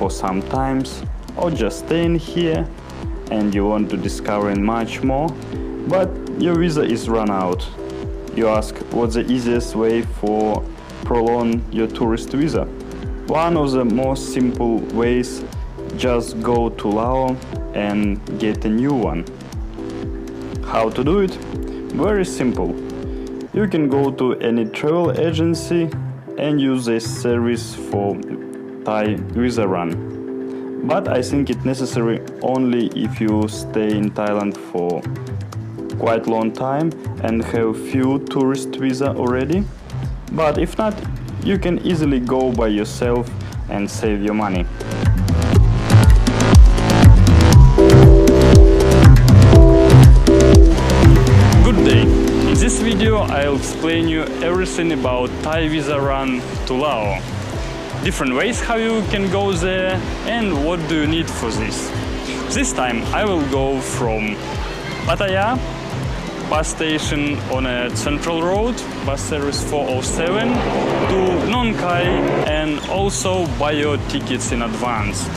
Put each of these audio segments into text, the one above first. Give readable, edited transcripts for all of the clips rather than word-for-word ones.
for some times, or just staying here and you want to discover much more, but your visa is run out. You ask what's the easiest way for prolong your tourist visa. One of the most simple ways, just go to Laos and get a new one. How to do it? Very simple. You can go to any travel agency and use a service for Thai visa run. But I think it's necessary only if you stay in Thailand for quite long time and have few tourist visa already. But if not, you can easily go by yourself and save your money. Good day. In this video I'll explain you everything about Thai visa run to Laos. Different ways how you can go there and what do you need for this. This time I will go from Pattaya bus station on a central road, bus service 407, to Nong Khai, and also buy your tickets in advance,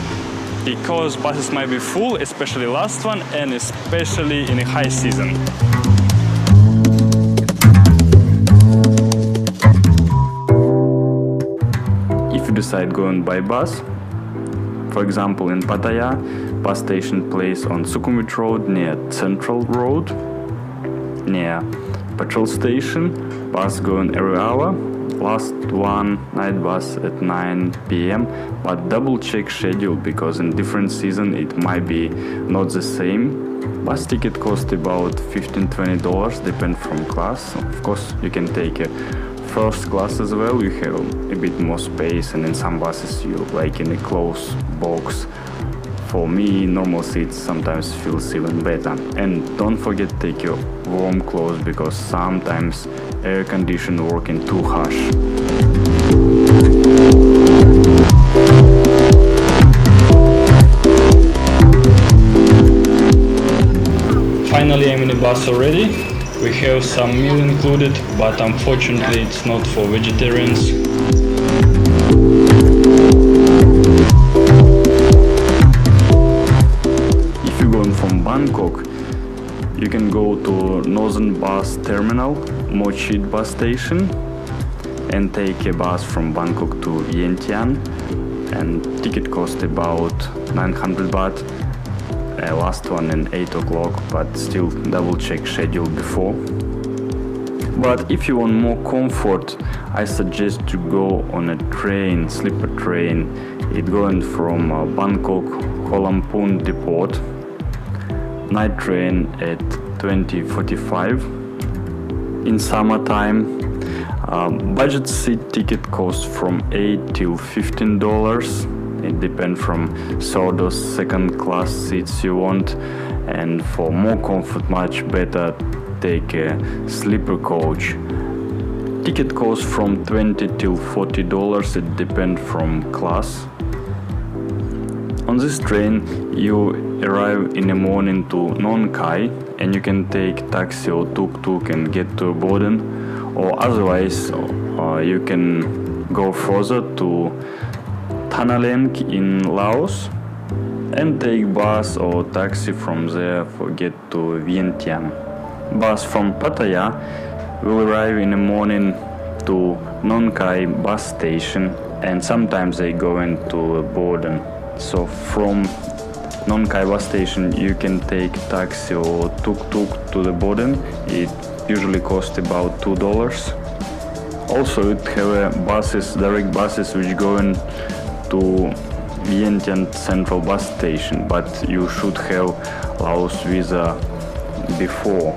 because buses might be full, especially last one, and especially in a high season. If you decide going by bus, for example in Pattaya, bus station place on Sukhumvit Road near Central Road, near petrol station, bus going every hour, last one night bus at 9 p.m. but double check schedule, because in different season it might be not the same. Bus ticket cost about $15-20, depend from class. Of course you can take a first class as well, you have a bit more space, and in some buses you like in a closed box. For me, normal seats sometimes feels even better. And don't forget to take your warm clothes, because sometimes air condition working too harsh. Finally, I'm in the bus already. We have some meal included, but unfortunately it's not for vegetarians. From Bangkok, you can go to Northern Bus Terminal, Mochit bus station, and take a bus from Bangkok to Vientiane, and ticket cost about 900 baht. Last one in 8 o'clock, but still double check schedule before. But if you want more comfort, I suggest to go on a train, sleeper train. It going from Bangkok, Kolampun depot. Night train at 20:45. In summertime, budget seat ticket costs from $8 till $15. It depends from third or second class seats you want, and for more comfort, much better take a sleeper coach. Ticket costs from $20 till $40. It depends from class. On this train, you arrive in the morning to Nong Khai, and you can take taxi or tuk-tuk and get to Boden, or otherwise you can go further to Thanaleng in Laos and take bus or taxi from there for get to Vientiane. Bus from Pattaya will arrive in the morning to Nong Khai bus station, and sometimes they go into Boden. So from Nong Khai bus station you can take taxi or tuk-tuk to the Boden. It usually costs about $2. Also it have buses, direct buses which go to Vientiane Central bus station, but you should have Laos visa before,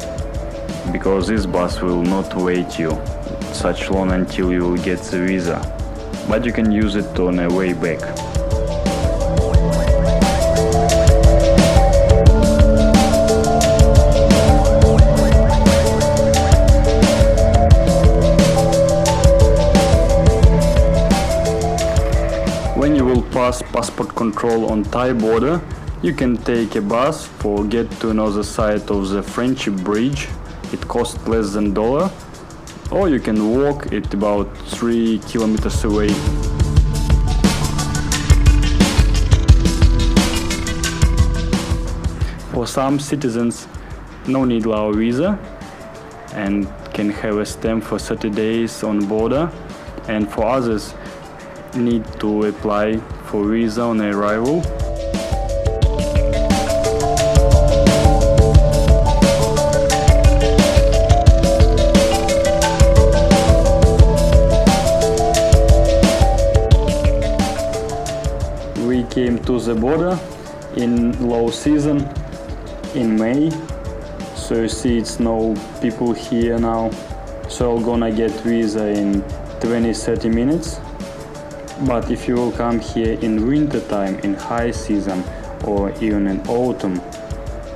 because this bus will not wait you such long until you will get the visa, but you can use it on a way back. When you will pass passport control on Thai border, you can take a bus for get to another side of the Friendship Bridge. It costs less than $1, or you can walk it about 3 kilometers away. For some citizens, no need Lao visa and can have a stamp for 30 days on border, and for others need to apply for visa on arrival. We came to the border in low season in May, so you see it's no people here now, so I'm gonna get visa in 20-30 minutes. But if you will come here in winter time, in high season, or even in autumn,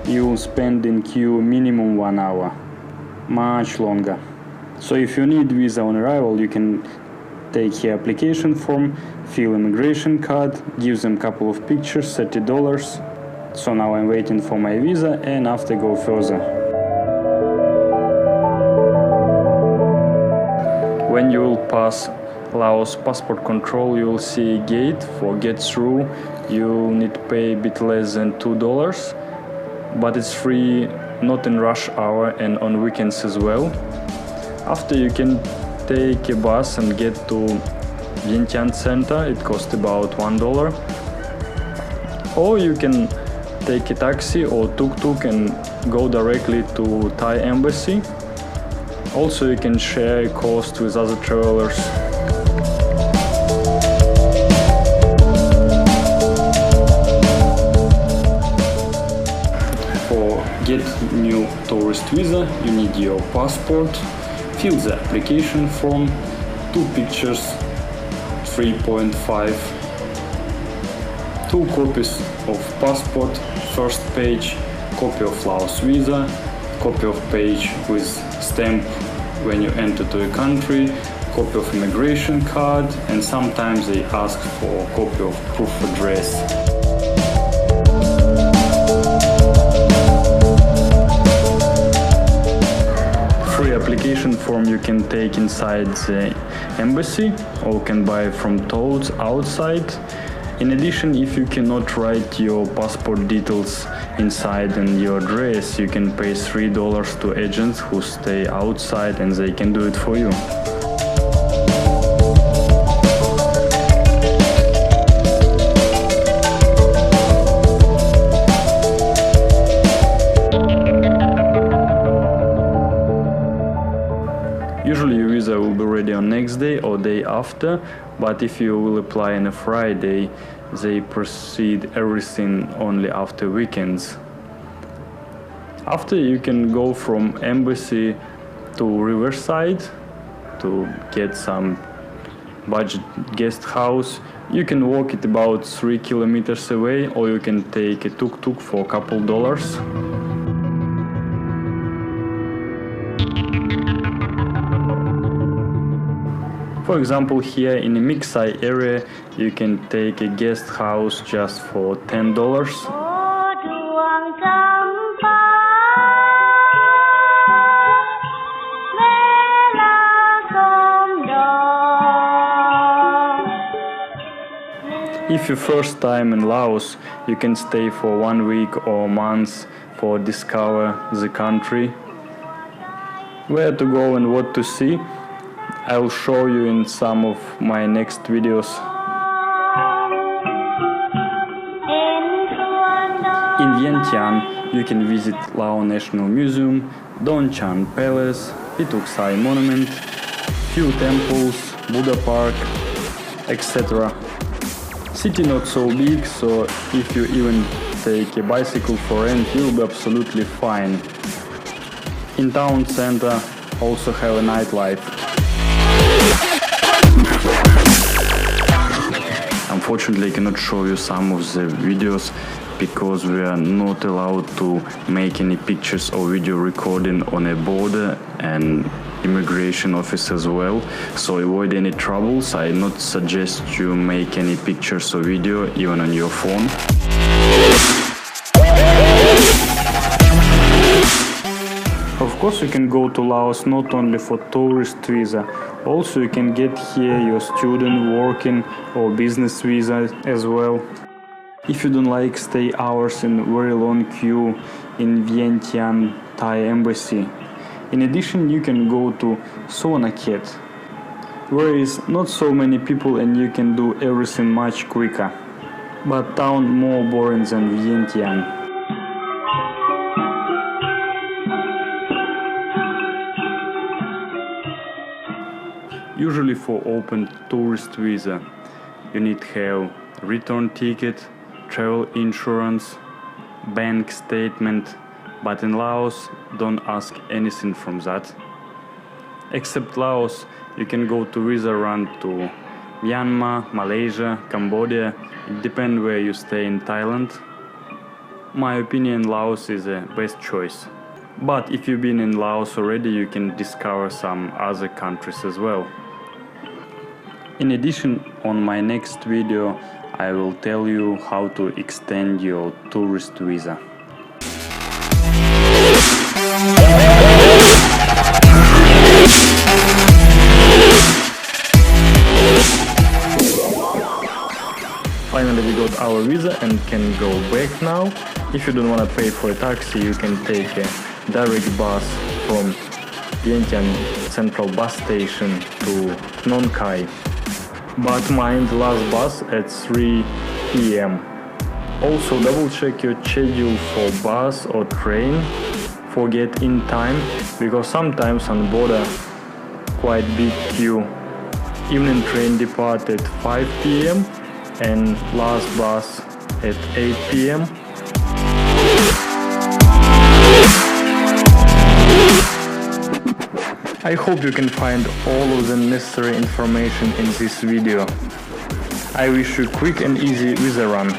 you will spend in queue minimum 1 hour, much longer. So if you need visa on arrival, you can take here application form, fill immigration card, give them couple of pictures, $30. So now I'm waiting for my visa and after go further. When you will pass Laos passport control, you will see a gate. For get through, you need to pay a bit less than $2, but it's free not in rush hour and on weekends as well. After you can take a bus and get to Vientiane Center. It costs about $1. Or you can take a taxi or tuk-tuk and go directly to Thai embassy. Also, you can share a cost with other travelers. For get new tourist visa, you need your passport, fill the application form, 2 pictures, 3.5, 2 copies of passport, first page, copy of Laos visa, copy of page with stamp when you enter to a country, copy of immigration card, and sometimes they ask for a copy of proof of address. Free application form you can take inside the embassy or can buy from toads outside. In addition, if you cannot write your passport details inside and your address, you can pay $3 to agents who stay outside and they can do it for you. Usually your visa will be ready on next day or day after, but if you will apply on a Friday, they proceed everything only after weekends. After, you can go from embassy to Riverside to get some budget guest house. You can walk it about 3 kilometers away, or you can take a tuk-tuk for a couple dollars. For example, here in the Mixai area, you can take a guest house just for $10. If you're first time in Laos, you can stay for 1 week or a month for discover the country. Where to go and what to see, I'll show you in some of my next videos. In Vientiane, you can visit Lao National Museum, Don Chan Palace, Pituk Sai Monument, few temples, Buddha Park, etc. City not so big, so if you even take a bicycle for rent, you'll be absolutely fine. In town center also have a nightlife. Unfortunately, I cannot show you some of the videos because we are not allowed to make any pictures or video recording on a border and immigration office as well. So avoid any troubles. I not suggest you make any pictures or video even on your phone. Of course, you can go to Laos not only for tourist visa, also you can get here your student, working or business visa as well. If you don't like stay hours in very long queue, in Vientiane Thai embassy. In addition, you can go to Sonaket, where is not so many people and you can do everything much quicker, but town more boring than Vientiane. Usually for open tourist visa, you need to have return ticket, travel insurance, bank statement, but in Laos don't ask anything from that. Except Laos, you can go to visa run to Myanmar, Malaysia, Cambodia. It depends where you stay in Thailand. My opinion, Laos is the best choice. But if you've been in Laos already, you can discover some other countries as well. In addition, on my next video, I will tell you how to extend your tourist visa. Finally, we got our visa and can go back now. If you don't want to pay for a taxi, you can take a direct bus from Vientiane Central Bus Station to Phnom Khai. But mind, the last bus at 3 p.m. Also double check your schedule for bus or train for get in time, because sometimes on border quite big queue. Evening train depart at 5 p.m. and last bus at 8 p.m. I hope you can find all of the necessary information in this video. I wish you quick and easy visa run.